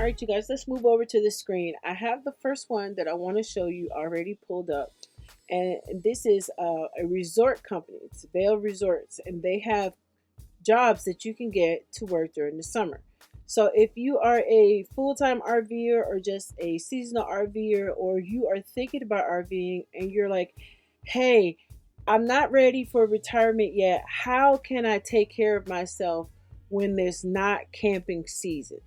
right, you guys, let's move over to the screen. I have the first one that I want to show you already pulled up. And this is a resort company. It's Vail Resorts, and they have jobs that you can get to work during the summer. So if you are a full-time RVer or just a seasonal RVer, or you are thinking about RVing and you're like, hey, I'm not ready for retirement yet. How can I take care of myself when there's not camping season?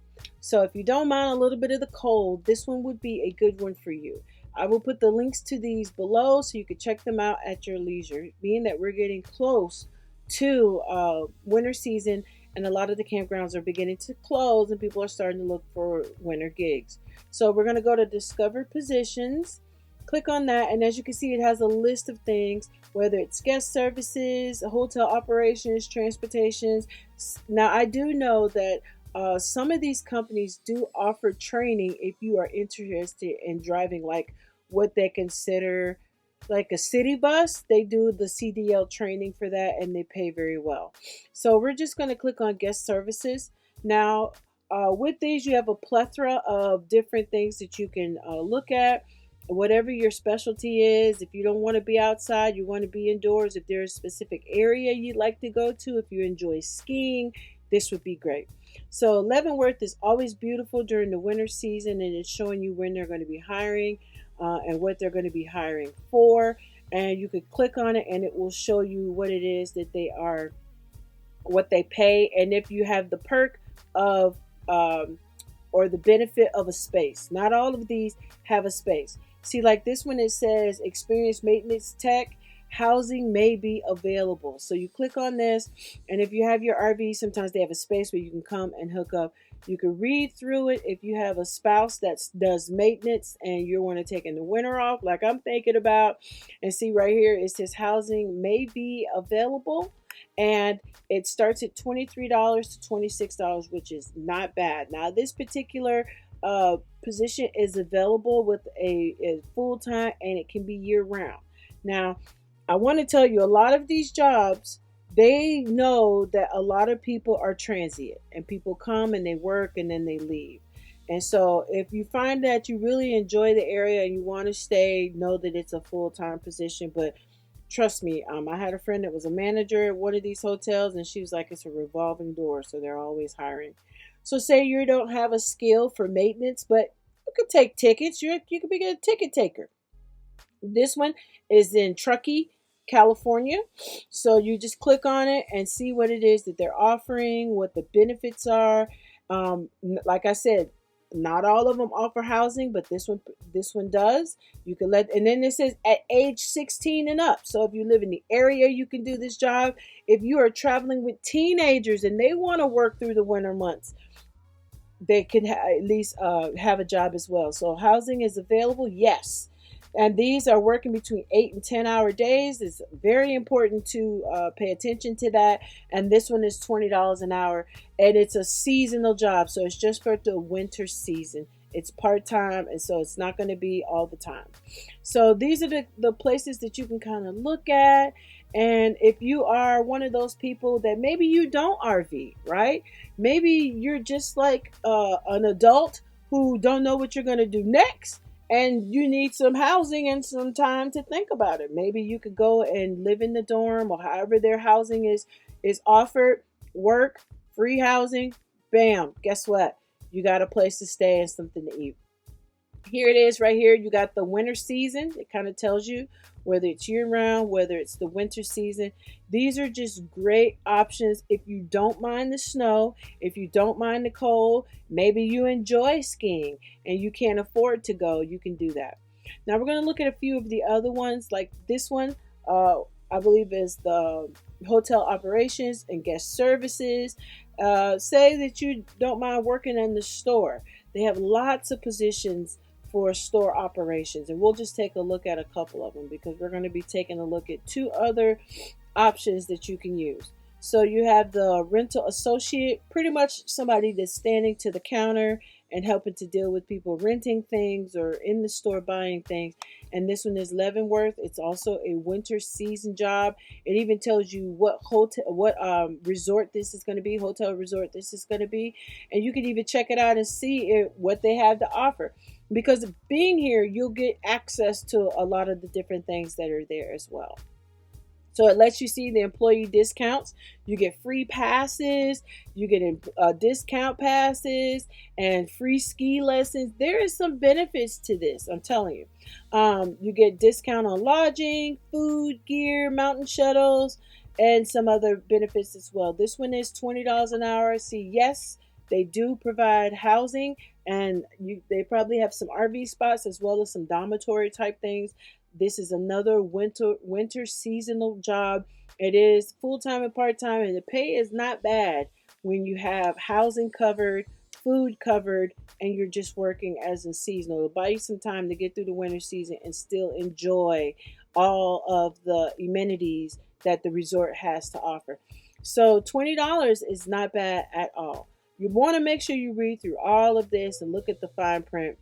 So if you don't mind a little bit of the cold, this one would be a good one for you. I will put the links to these below so you can check them out at your leisure, being that we're getting close to winter season, and a lot of the campgrounds are beginning to close and people are starting to look for winter gigs. So we're going to go to Discover Positions, click on that, and as you can see, it has a list of things, whether it's guest services, hotel operations, transportations. Now, I do know that some of these companies do offer training if you are interested in driving, like what they consider like a city bus. They do the CDL training for that, and they pay very well. So we're just going to click on guest services. Now, with these, you have a plethora of different things that you can look at. Whatever your specialty is, if you don't want to be outside, you want to be indoors, if there's a specific area you'd like to go to, if you enjoy skiing, this would be great. So Leavenworth is always beautiful during the winter season, and it's showing you when they're going to be hiring and what they're going to be hiring for. And you could click on it and it will show you what it is that they are, what they pay, and if you have the perk of or the benefit of a space. Not all of these have a space. See, like this one, it says experienced maintenance tech, housing may be available. So you click on this, and if you have your RV, sometimes they have a space where you can come and hook up. You can read through it. If you have a spouse that does maintenance and you want to take in the winter off, like I'm thinking about, and see right here, it says housing may be available, and it starts at $23 to $26, which is not bad. Now, this particular position is available with a full-time, and it can be year-round. Now, I want to tell you, a lot of these jobs, they know that a lot of people are transient, and people come and they work and then they leave. And so if you find that you really enjoy the area and you want to stay, know that it's a full-time position. But trust me, I had a friend that was a manager at one of these hotels, and she was like, it's a revolving door, so they're always hiring. So say you don't have a skill for maintenance, but you could take tickets. You could be a ticket taker. This one is in Truckee, California. So you just click on it and see what it is that they're offering, what the benefits are. Like I said, not all of them offer housing, but this one does. You can and then it says at age 16 and up. So if you live in the area, you can do this job. If you are traveling with teenagers and they want to work through the winter months, they can at least have a job as well. So housing is available, yes. And these are working between 8 and 10-hour days. It's very important to pay attention to that. And this one is $20 an hour. And it's a seasonal job. So it's just for the winter season. It's part-time, and so it's not going to be all the time. So these are the places that you can kind of look at. And if you are one of those people that maybe you don't RV, right? Maybe you're just like an adult who don't know what you're going to do next, and you need some housing and some time to think about it. Maybe you could go and live in the dorm, or however their housing is offered, work, free housing, bam, guess what? You got a place to stay and something to eat. Here it is right here. You got the winter season. It kind of tells you whether it's year-round, whether it's the winter season. These are just great options if you don't mind the snow, if you don't mind the cold. Maybe you enjoy skiing and you can't afford to go. You can do that. Now we're going to look at a few of the other ones. Like this one, I believe is the hotel operations and guest services. Say that you don't mind working in the store. They have lots of positions for store operations, and we'll just take a look at a couple of them because we're going to be taking a look at two other options that you can use. So you have the rental associate, pretty much somebody that's standing to the counter and helping to deal with people renting things or in the store buying things. And this one is Leavenworth. It's also a winter season job. It even tells you what hotel, what resort this is going to be, hotel resort this is going to be, and you can even check it out and see what they have to offer. Because being here, you'll get access to a lot of the different things that are there as well. So it lets you see the employee discounts. You get free passes, you get discount passes, and free ski lessons. There is some benefits to this, I'm telling you. You get discount on lodging, food, gear, mountain shuttles, and some other benefits as well. This one is $20 an hour. See, yes, they do provide housing, and they probably have some RV spots as well as some dormitory type things. This is another winter seasonal job. It is full-time and part-time, and the pay is not bad when you have housing covered, food covered, and you're just working as a seasonal. It'll buy you some time to get through the winter season and still enjoy all of the amenities that the resort has to offer. So $20 is not bad at all. You want to make sure you read through all of this and look at the fine print.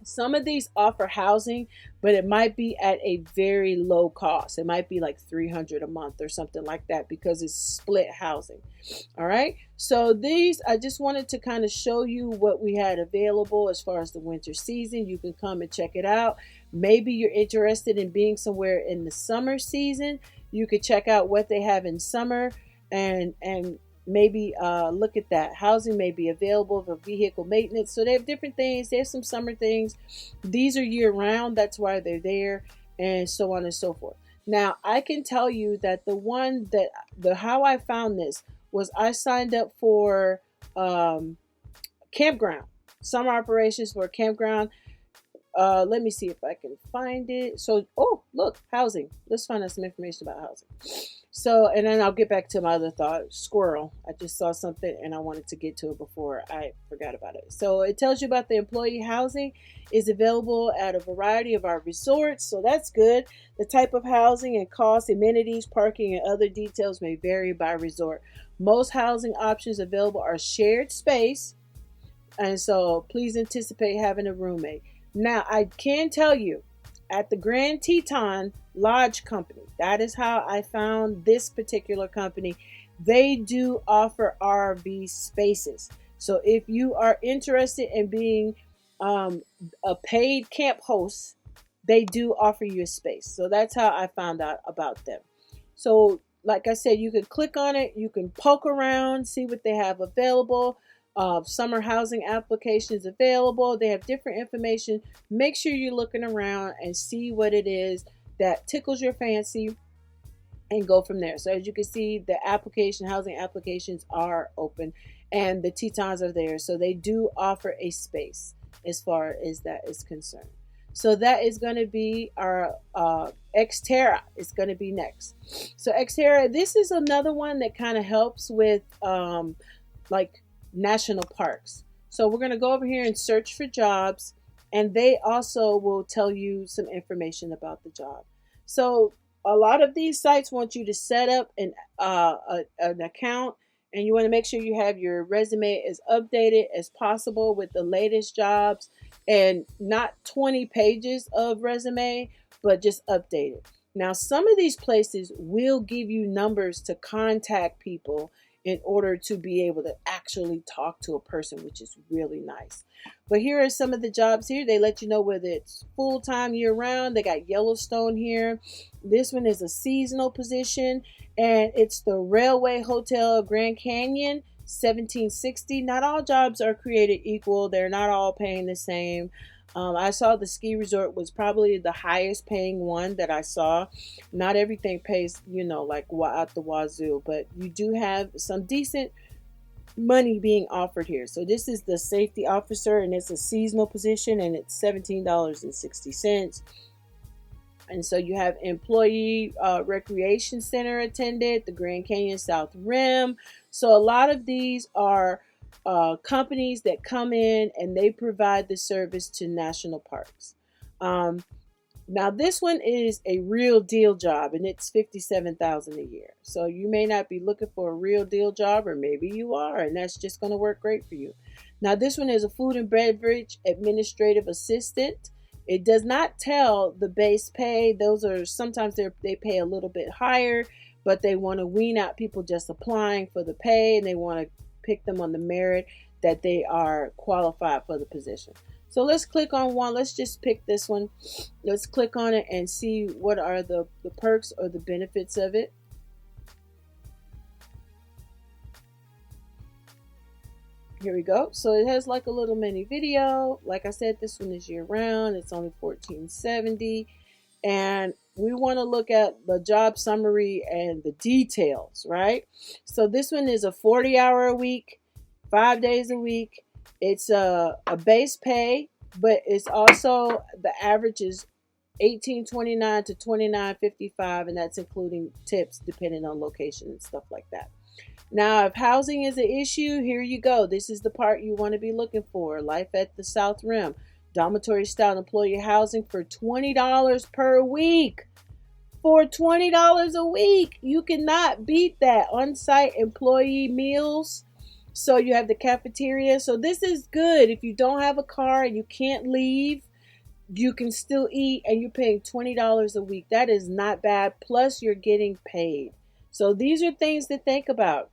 Some of these offer housing, but it might be at a very low cost. It might be like $300 a month or something like that because it's split housing. All right. So these, I just wanted to kind of show you what we had available as far as the winter season. You can come and check it out. Maybe you're interested in being somewhere in the summer season. You could check out what they have in summer and maybe look at that. Housing may be available for vehicle maintenance. So they have different things. There's some summer things. These are year round. That's why they're there, and so on and so forth. Now, I can tell you that how I found this was I signed up for campground, summer operations for a campground. Let me see if I can find it. So, oh, look, housing. Let's find out some information about housing. So, and then I'll get back to my other thought. Squirrel. I just saw something and I wanted to get to it before I forgot about it. So it tells you about the employee housing is available at a variety of our resorts. So that's good. The type of housing and cost, amenities, parking, and other details may vary by resort. Most housing options available are shared space. And so please anticipate having a roommate. Now, I can tell you at the Grand Teton Lodge Company, that is how I found this particular company. They do offer RV spaces. So if you are interested in being a paid camp host, they do offer you a space. So that's how I found out about them. So like I said, you can click on it, you can poke around, see what they have available. Summer housing applications available. They have different information. Make sure you're looking around and see what it is that tickles your fancy and go from there. So as you can see, the housing applications are open and the Tetons are there. So they do offer a space as far as that is concerned. So that is going to be our Xterra. It's going to be next. So Xterra, this is another one that kind of helps with like national parks. So we're going to go over here and search for jobs, and they also will tell you some information about the job. So a lot of these sites want you to set up an account, and you want to make sure you have your resume as updated as possible with the latest jobs, and not 20 pages of resume, but just updated. Now, some of these places will give you numbers to contact people in order to be able to actually talk to a person, which is really nice. But here are some of the jobs here. They let you know whether it's full-time year-round. They got Yellowstone here. This one is a seasonal position, and it's the Railway Hotel Grand Canyon, 1760. Not all jobs are created equal. They're not all paying the same. I saw the ski resort was probably the highest paying one that I saw. Not everything pays, like out the wazoo, but you do have some decent money being offered here. So this is the safety officer, and it's a seasonal position, and it's $17.60. And so you have employee recreation center attendant, the Grand Canyon South Rim. So a lot of these are companies that come in and they provide the service to national parks. Now this one is a real deal job, and it's $57,000 a year. So you may not be looking for a real deal job, or maybe you are, and that's just going to work great for you. Now, this one is a food and beverage administrative assistant. It does not tell the base pay. Those are sometimes they pay a little bit higher, but they want to wean out people just applying for the pay, and they want to pick them on the merit that they are qualified for the position. So let's click on one. Let's just pick this one. Let's click on it and see what are the perks or the benefits of it. Here we go. So it has like a little mini video. Like I said, this one is year round. It's only $14.70. And we want to look at the job summary and the details, right? So this one is a 40-hour a week, 5 days a week. It's a base pay, but it's also the average is $18.29 to $29.55, and that's including tips depending on location and stuff like that. Now, if housing is an issue, here you go. This is the part you want to be looking for. Life at the South Rim. Dormitory style employee housing for $20 per week. For $20 a week. You cannot beat that. On-site employee meals. So you have the cafeteria. So this is good. If you don't have a car and you can't leave, you can still eat, and you're paying $20 a week. That is not bad. Plus, you're getting paid. So these are things to think about.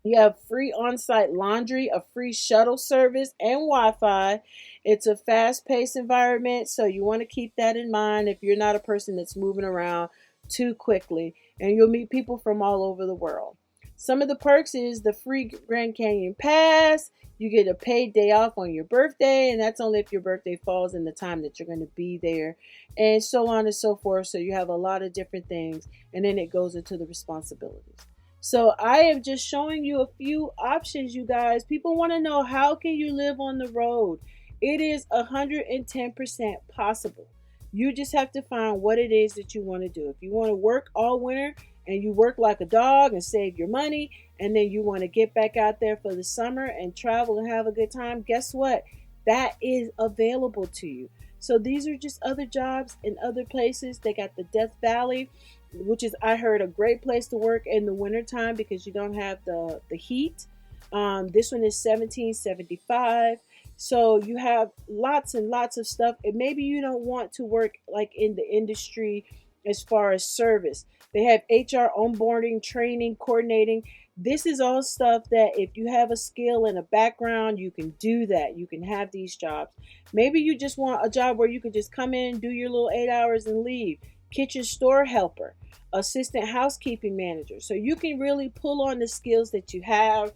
You have free on-site laundry, a free shuttle service, and Wi-Fi. It's a fast-paced environment, so you want to keep that in mind if you're not a person that's moving around too quickly. And you'll meet people from all over the world. Some of the perks is the free Grand Canyon Pass. You get a paid day off on your birthday, and that's only if your birthday falls in the time that you're going to be there, and so on and so forth. So you have a lot of different things, and then it goes into the responsibilities. So I am just showing you a few options, you guys. People want to know, how can you live on the road? It is 110% possible. You just have to find what it is that you want to do. If you want to work all winter and you work like a dog and save your money, and then you want to get back out there for the summer and travel and have a good time, guess what? That is available to you. So these are just other jobs in other places. They got the Death Valley, which is, I heard, a great place to work in the wintertime because you don't have the heat. This one is $17.75. So you have lots and lots of stuff. And maybe you don't want to work like in the industry as far as service. They have HR, onboarding, training, coordinating. This is all stuff that if you have a skill and a background, you can do that. You can have these jobs. Maybe you just want a job where you can just come in, do your little 8 hours and leave. Kitchen store helper, assistant housekeeping manager. So you can really pull on the skills that you have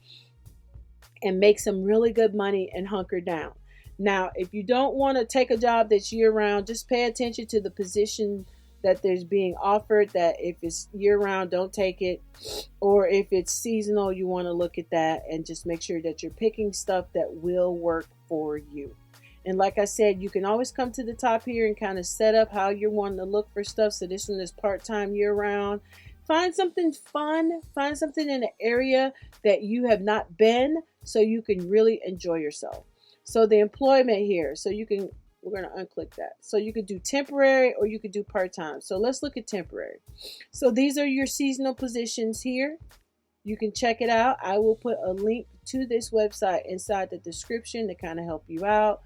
and make some really good money and hunker down. Now, if you don't want to take a job that's year round, just pay attention to the position that there's being offered, that if it's year round, don't take it. Or if it's seasonal, you want to look at that and just make sure that you're picking stuff that will work for you. And like I said, you can always come to the top here and kind of set up how you're wanting to look for stuff. So this one is part-time year round. Find something fun. Find something in an area that you have not been so you can really enjoy yourself. So the employment here. So you can, we're going to unclick that. So you could do temporary or you could do part-time. So let's look at temporary. So these are your seasonal positions here. You can check it out. I will put a link to this website inside the description to kind of help you out.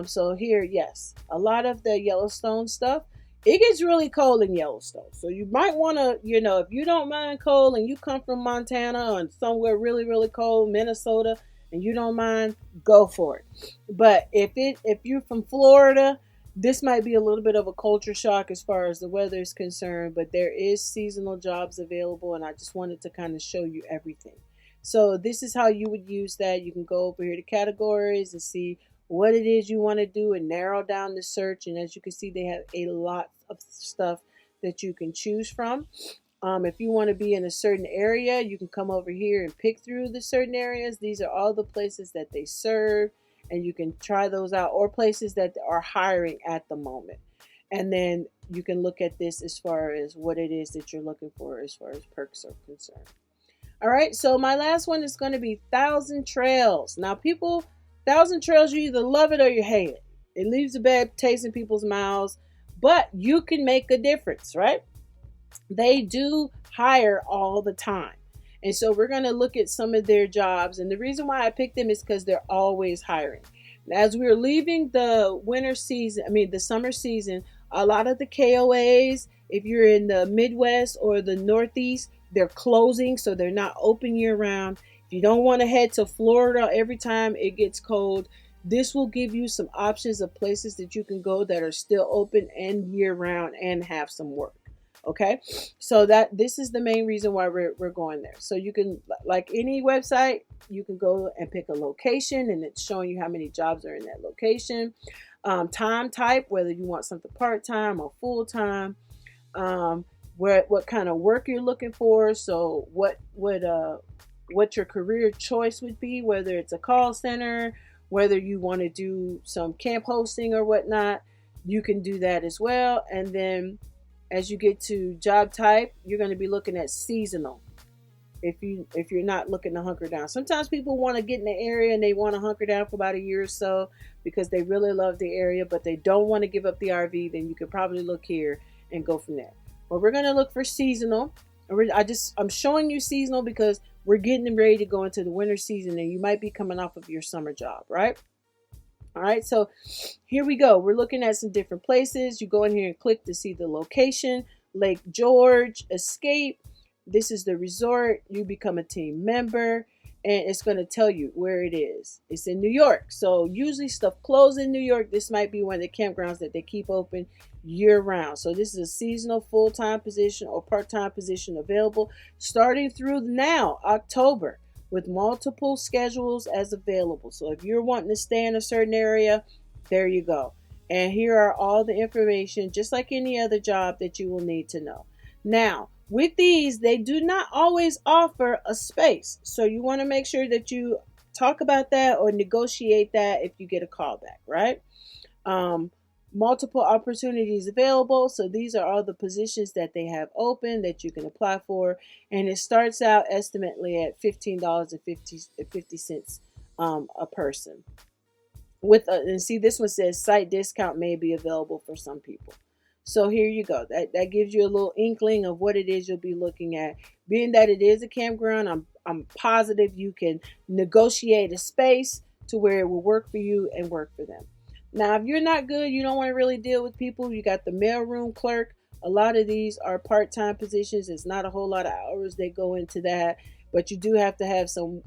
So here, yes, a lot of the Yellowstone stuff, it gets really cold in Yellowstone. So you might want to, if you don't mind cold and you come from Montana or somewhere really, really cold, Minnesota, and you don't mind, go for it. But if you're from Florida, this might be a little bit of a culture shock as far as the weather is concerned, but there is seasonal jobs available, and I just wanted to kind of show you everything. So this is how you would use that. You can go over here to categories and see what it is you want to do and narrow down the search. And as you can see, they have a lot of stuff that you can choose from. If you want to be in a certain area, you can come over here and pick through the certain areas. These are all the places that they serve, and you can try those out, or places that are hiring at the moment. And then you can look at this as far as what it is that you're looking for as far as perks are concerned. All right, so my last one is going to be Thousand Trails. Now, people, Thousand Trails, you either love it or you hate it. It leaves a bad taste in people's mouths, but you can make a difference, right? They do hire all the time. And so we're going to look at some of their jobs. And the reason why I picked them is because they're always hiring. As we're leaving the winter season, the summer season, a lot of the KOAs, if you're in the Midwest or the Northeast, they're closing, so they're not open year round. If you don't want to head to Florida every time it gets cold, this will give you some options of places that you can go that are still open and year round and have some work. Okay, so that this is the main reason why we're going there. So you can, like any website, you can go and pick a location, and it's showing you how many jobs are in that location. Time type, whether you want something part-time or full-time, what kind of work you're looking for. So what your career choice would be, whether it's a call center, whether you want to do some camp hosting or whatnot, you can do that as well. And then as you get to job type, you're going to be looking at seasonal. If you're not looking to hunker down, sometimes people want to get in the area and they want to hunker down for about a year or so because they really love the area, but they don't want to give up the RV. Then you could probably look here and go from there. But we're going to look for seasonal. I'm showing you seasonal because we're getting ready to go into the winter season, and you might be coming off of your summer job, right? All right, so here we go. We're looking at some different places. You go in here and click to see the location. Lake George, Escape. This is the resort. You become a team member, and it's going to tell you where it is. It's in New York. So usually stuff closed in New York. This might be one of the campgrounds that they keep open year round. So this is a seasonal full-time position or part-time position available starting through now, October, with multiple schedules as available. So if you're wanting to stay in a certain area, there you go. And here are all the information, just like any other job, that you will need to know. Now, with these, they do not always offer a space. So you want to make sure that you talk about that or negotiate that if you get a call back, right? Multiple opportunities available. So these are all the positions that they have open that you can apply for. And it starts out estimately at $15.50 a person. And see, this one says site discount may be available for some people. So here you go. That gives you a little inkling of what it is you'll be looking at. Being that it is a campground, I'm positive you can negotiate a space to where it will work for you and work for them. Now, if you're not good, you don't want to really deal with people, you got the mailroom clerk. A lot of these are part-time positions. It's not a whole lot of hours that go into that, but you do have to have some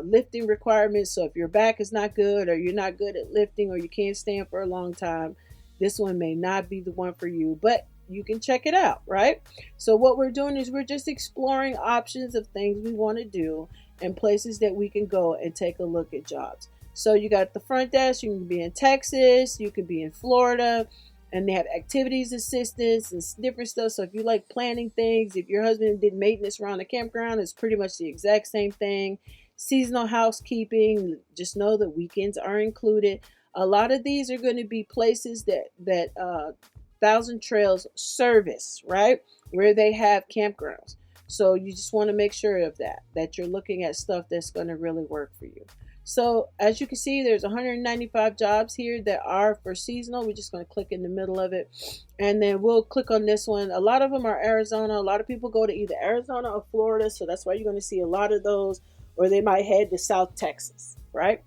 lifting requirements. So if your back is not good, or you're not good at lifting, or you can't stand for a long time, this one may not be the one for you, but you can check it out, right? So what we're doing is we're just exploring options of things we want to do and places that we can go and take a look at jobs. So you got the front desk. You can be in Texas, you could be in Florida, and they have activities assistants and different stuff. So if you like planning things, if your husband did maintenance around the campground, it's pretty much the exact same thing. Seasonal housekeeping, just know that weekends are included. A lot of these are going to be places that Thousand Trails service, right? Where they have campgrounds. So you just want to make sure of that you're looking at stuff that's going to really work for you. So as you can see, there's 195 jobs here that are for seasonal. We're just going to click in the middle of it, and then we'll click on this one. A lot of them are Arizona. A lot of people go to either Arizona or Florida, so that's why you're going to see a lot of those, or they might head to South Texas, right?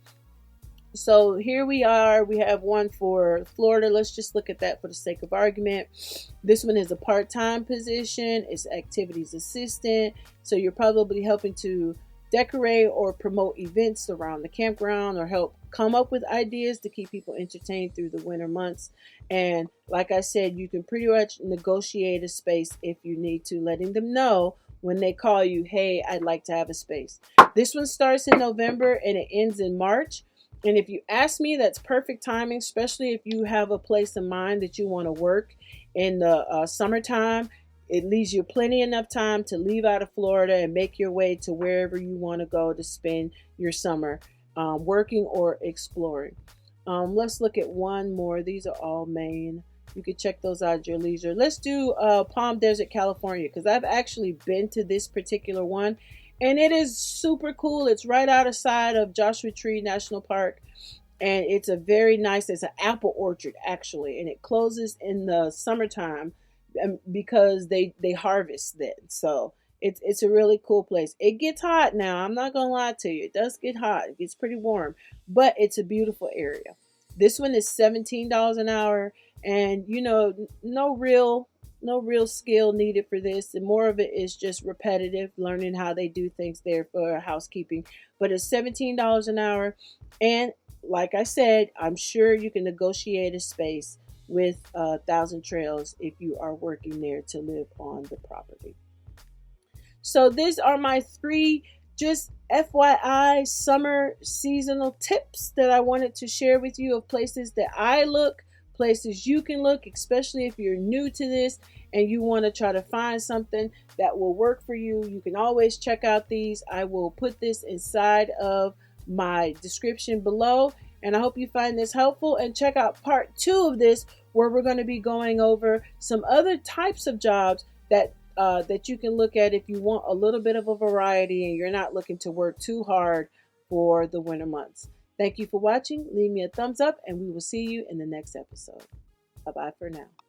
So here we are. We have one for Florida. Let's just look at that for the sake of argument. This one is a part-time position. It's activities assistant. So you're probably helping to decorate or promote events around the campground, or help come up with ideas to keep people entertained through the winter months. And like I said, you can pretty much negotiate a space if you need to, letting them know when they call you, hey, I'd like to have a space. This one starts in November and it ends in March. And if you ask me, that's perfect timing, especially if you have a place in mind that you want to work in the summertime. It leaves you plenty enough time to leave out of Florida and make your way to wherever you want to go to spend your summer working or exploring. Let's look at one more. These are all Maine. You can check those out at your leisure. Let's do Palm Desert, California, because I've actually been to this particular one. And it is super cool. It's right outside of Joshua Tree National Park. And it's a very nice, it's an apple orchard actually. And it closes in the summertime because they harvest then. So It's a really cool place. It gets hot now. I'm not gonna lie to you. It does get hot. It gets pretty warm, but it's a beautiful area. This one is $17 an hour, and no real skill needed for this. And more of it is just repetitive, learning how they do things there for housekeeping. But it's $17 an hour, and like I said, I'm sure you can negotiate a space with Thousand Trails if you are working there to live on the property. So these are my three just FYI summer seasonal tips that I wanted to share with you of places that I look, places you can look, especially if you're new to this and you want to try to find something that will work for you. You can always check out these. I will put this inside of my description below. And I hope you find this helpful, and check out part 2 of this, where we're going to be going over some other types of jobs that you can look at if you want a little bit of a variety and you're not looking to work too hard for the winter months. Thank you for watching. Leave me a thumbs up, and we will see you in the next episode. Bye-bye for now.